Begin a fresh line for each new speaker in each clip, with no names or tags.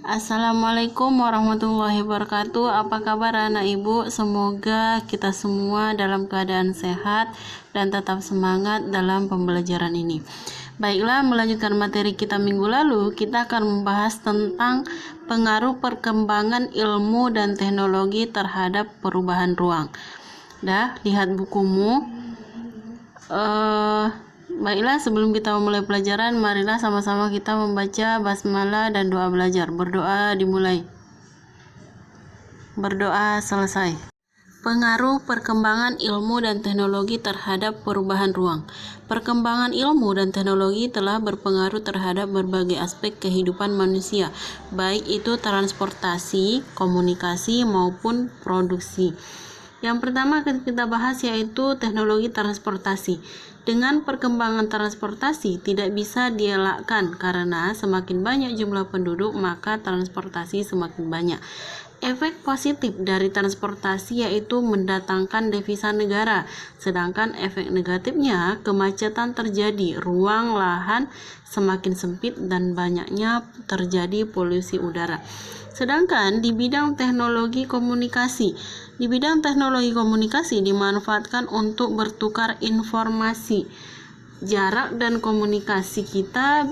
Assalamualaikum warahmatullahi wabarakatuh. Apa kabar anak ibu? Semoga kita semua dalam keadaan sehat dan tetap semangat dalam pembelajaran ini. Baiklah, melanjutkan materi kita minggu lalu, kita akan membahas tentang pengaruh perkembangan ilmu dan teknologi terhadap perubahan ruang. Dah, lihat bukumu. Baiklah, sebelum kita memulai pelajaran, marilah sama-sama kita membaca basmalah dan doa belajar. Berdoa dimulai. Berdoa selesai. Pengaruh perkembangan ilmu dan teknologi terhadap perubahan ruang. Perkembangan ilmu dan teknologi telah berpengaruh terhadap berbagai aspek kehidupan manusia, baik itu transportasi, komunikasi, maupun produksi. Yang pertama kita bahas yaitu teknologi transportasi. Dengan perkembangan transportasi tidak bisa dielakkan karena semakin banyak jumlah penduduk maka transportasi semakin banyak. Efek positif dari transportasi yaitu mendatangkan devisa negara, sedangkan efek negatifnya kemacetan terjadi, ruang lahan semakin sempit dan banyaknya terjadi polusi udara. Sedangkan di bidang teknologi komunikasi, dimanfaatkan untuk bertukar informasi. Jarak dan komunikasi kita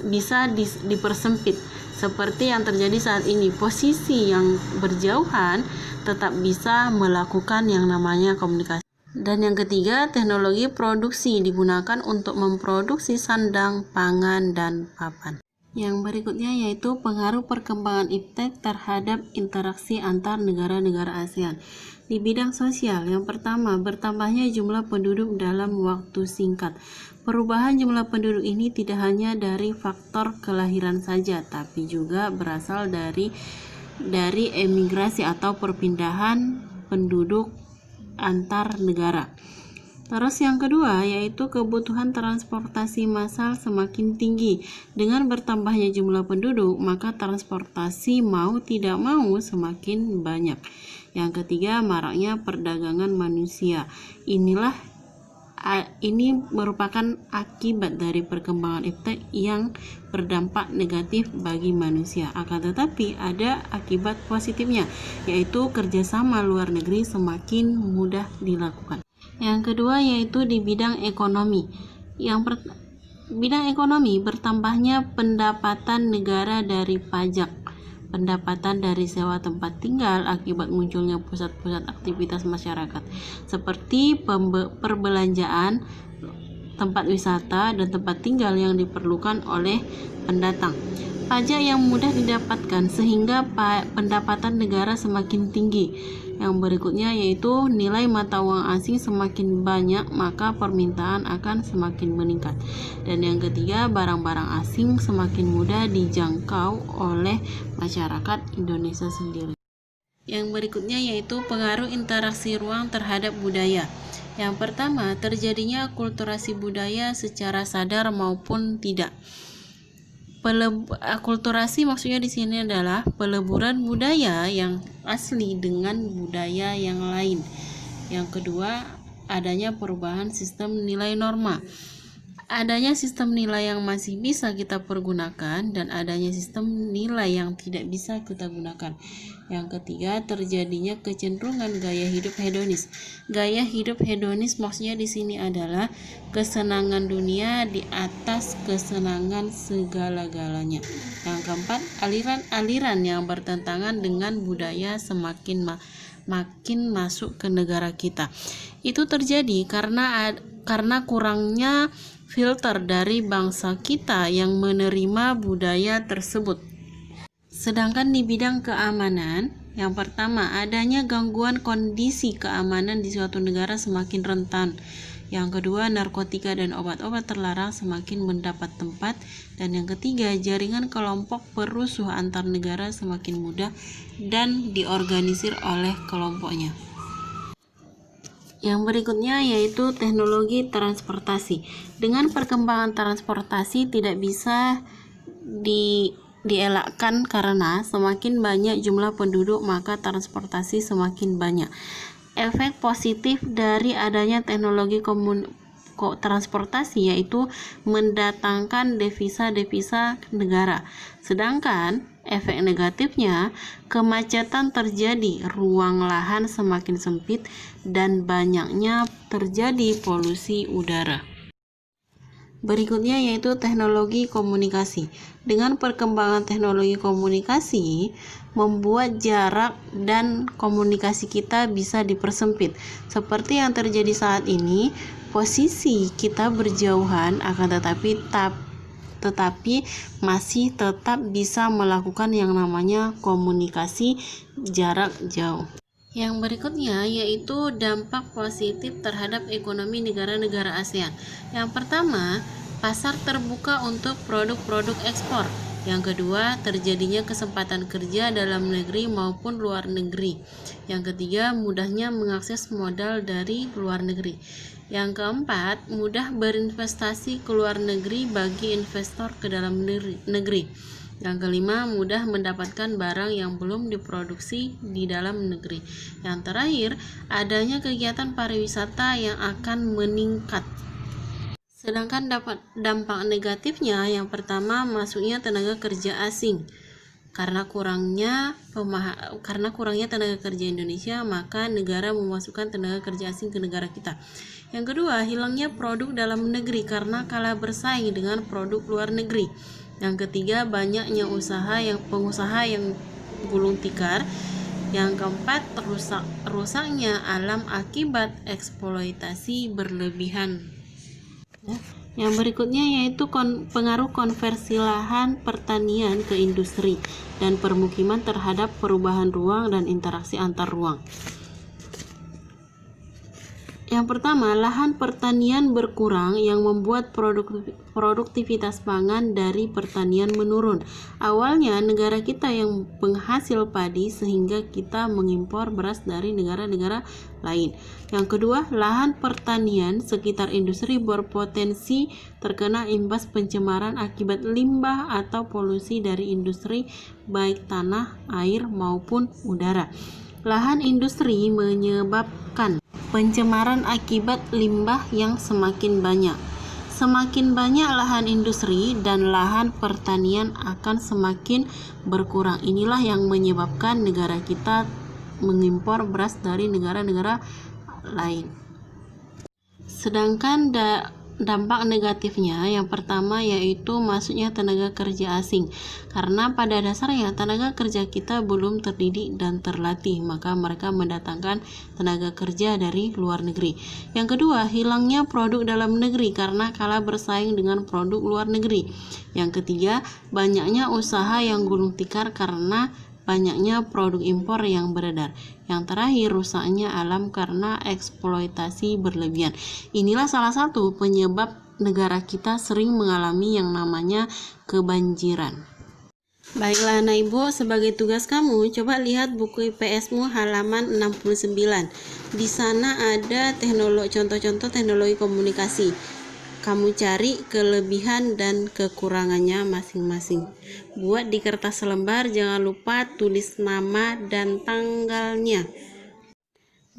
bisa dipersempit. Seperti yang terjadi saat ini, posisi yang berjauhan tetap bisa melakukan yang namanya komunikasi. Dan yang ketiga, teknologi produksi digunakan untuk memproduksi sandang, pangan, dan papan. Yang berikutnya yaitu pengaruh perkembangan iptek terhadap interaksi antar negara-negara ASEAN. Di bidang sosial, yang pertama, bertambahnya jumlah penduduk dalam waktu singkat. Perubahan jumlah penduduk ini tidak hanya dari faktor kelahiran saja, tapi juga berasal dari emigrasi atau perpindahan penduduk antar negara. Terus yang kedua yaitu kebutuhan transportasi massal semakin tinggi. Dengan bertambahnya jumlah penduduk, maka transportasi mau tidak mau semakin banyak. Yang ketiga, maraknya perdagangan manusia. Ini merupakan akibat dari perkembangan iptek yang berdampak negatif bagi manusia. Akan tetapi ada akibat positifnya, yaitu kerjasama luar negeri semakin mudah dilakukan. Yang kedua yaitu di bidang ekonomi. Bidang ekonomi bertambahnya pendapatan negara dari pajak, pendapatan dari sewa tempat tinggal akibat munculnya pusat-pusat aktivitas masyarakat seperti perbelanjaan, tempat wisata, dan tempat tinggal yang diperlukan oleh pendatang. Pajak yang mudah didapatkan sehingga pendapatan negara semakin tinggi. Yang berikutnya yaitu nilai mata uang asing semakin banyak maka permintaan akan semakin meningkat. Dan yang ketiga, barang-barang asing semakin mudah dijangkau oleh masyarakat Indonesia sendiri. Yang berikutnya yaitu pengaruh interaksi ruang terhadap budaya. Yang pertama, terjadinya akulturasi budaya secara sadar maupun tidak. Akulturasi maksudnya di sini adalah peleburan budaya yang asli dengan budaya yang lain. Yang kedua, adanya perubahan sistem nilai norma. Adanya sistem nilai yang masih bisa kita pergunakan dan adanya sistem nilai yang tidak bisa kita gunakan. Yang ketiga, terjadinya kecenderungan gaya hidup hedonis. Gaya hidup hedonis maksudnya di sini adalah kesenangan dunia di atas kesenangan segala-galanya. Yang keempat, aliran-aliran yang bertentangan dengan budaya semakin masuk ke negara kita. Itu terjadi karena kurangnya filter dari bangsa kita yang menerima budaya tersebut. Sedangkan di bidang keamanan, yang pertama, adanya gangguan kondisi keamanan di suatu negara semakin rentan. Yang kedua, narkotika dan obat-obat terlarang semakin mendapat tempat. Dan yang ketiga, jaringan kelompok perusuh antar negara semakin mudah dan diorganisir oleh kelompoknya. Yang berikutnya yaitu teknologi transportasi. Dengan perkembangan transportasi tidak bisa dielakkan karena semakin banyak jumlah penduduk maka transportasi semakin banyak. Efek positif dari adanya teknologi transportasi, yaitu mendatangkan devisa-devisa negara. Sedangkan efek negatifnya, kemacetan terjadi, ruang lahan semakin sempit, dan banyaknya terjadi polusi udara. Berikutnya yaitu teknologi komunikasi. Dengan perkembangan teknologi komunikasi, membuat jarak dan komunikasi kita bisa dipersempit. Seperti yang terjadi saat ini, posisi kita berjauhan akan tetapi masih tetap bisa melakukan yang namanya komunikasi jarak jauh. Yang berikutnya yaitu dampak positif terhadap ekonomi negara-negara ASEAN. Yang pertama, pasar terbuka untuk produk-produk ekspor. Yang kedua, terjadinya kesempatan kerja dalam negeri maupun luar negeri. Yang ketiga, mudahnya mengakses modal dari luar negeri. Yang keempat, mudah berinvestasi ke luar negeri bagi investor ke dalam negeri. Yang kelima, mudah mendapatkan barang yang belum diproduksi di dalam negeri. Yang terakhir, adanya kegiatan pariwisata yang akan meningkat. Sedangkan dampak negatifnya, yang pertama, masuknya tenaga kerja asing. Karena kurangnya tenaga kerja Indonesia, maka negara memasukkan tenaga kerja asing ke negara kita. Yang kedua, hilangnya produk dalam negeri karena kalah bersaing dengan produk luar negeri. Yang ketiga, banyaknya pengusaha yang gulung tikar. Yang keempat, rusaknya alam akibat eksploitasi berlebihan. Yang berikutnya yaitu pengaruh konversi lahan pertanian ke industri dan permukiman terhadap perubahan ruang dan interaksi antar ruang. Yang pertama, lahan pertanian berkurang yang membuat produktivitas pangan dari pertanian menurun. Awalnya negara kita yang penghasil padi sehingga kita mengimpor beras dari negara-negara lain. Yang kedua, lahan pertanian sekitar industri berpotensi terkena imbas pencemaran akibat limbah atau polusi dari industri baik tanah, air maupun udara. Lahan industri menyebabkan pencemaran akibat limbah yang semakin banyak. Semakin banyak lahan industri dan lahan pertanian akan semakin berkurang. Inilah yang menyebabkan negara kita mengimpor beras dari negara-negara lain. Sedangkan dampak negatifnya, yang pertama yaitu masuknya tenaga kerja asing. Karena pada dasarnya tenaga kerja kita belum terdidik dan terlatih, maka mereka mendatangkan tenaga kerja dari luar negeri. Yang kedua, hilangnya produk dalam negeri karena kalah bersaing dengan produk luar negeri. Yang ketiga, banyaknya usaha yang gulung tikar karena banyaknya produk impor yang beredar. Yang terakhir, rusaknya alam karena eksploitasi berlebihan. Inilah salah satu penyebab negara kita sering mengalami yang namanya kebanjiran. Baiklah anak ibu, sebagai tugas kamu, coba lihat buku IPS-mu halaman 69. Di sana ada contoh-contoh teknologi komunikasi. Kamu cari kelebihan dan kekurangannya masing-masing. Buat di kertas selembar, jangan lupa tulis nama dan tanggalnya.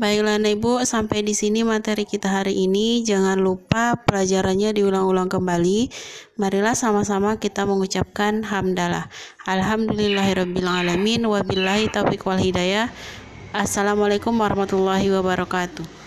Baiklah anak ibu, sampai di sini materi kita hari ini. Jangan lupa pelajarannya diulang-ulang kembali. Marilah sama-sama kita mengucapkan hamdalah. Alhamdulillahirabbil alamin, wabillahi taufiq wal hidayah. Assalamualaikum warahmatullahi wabarakatuh.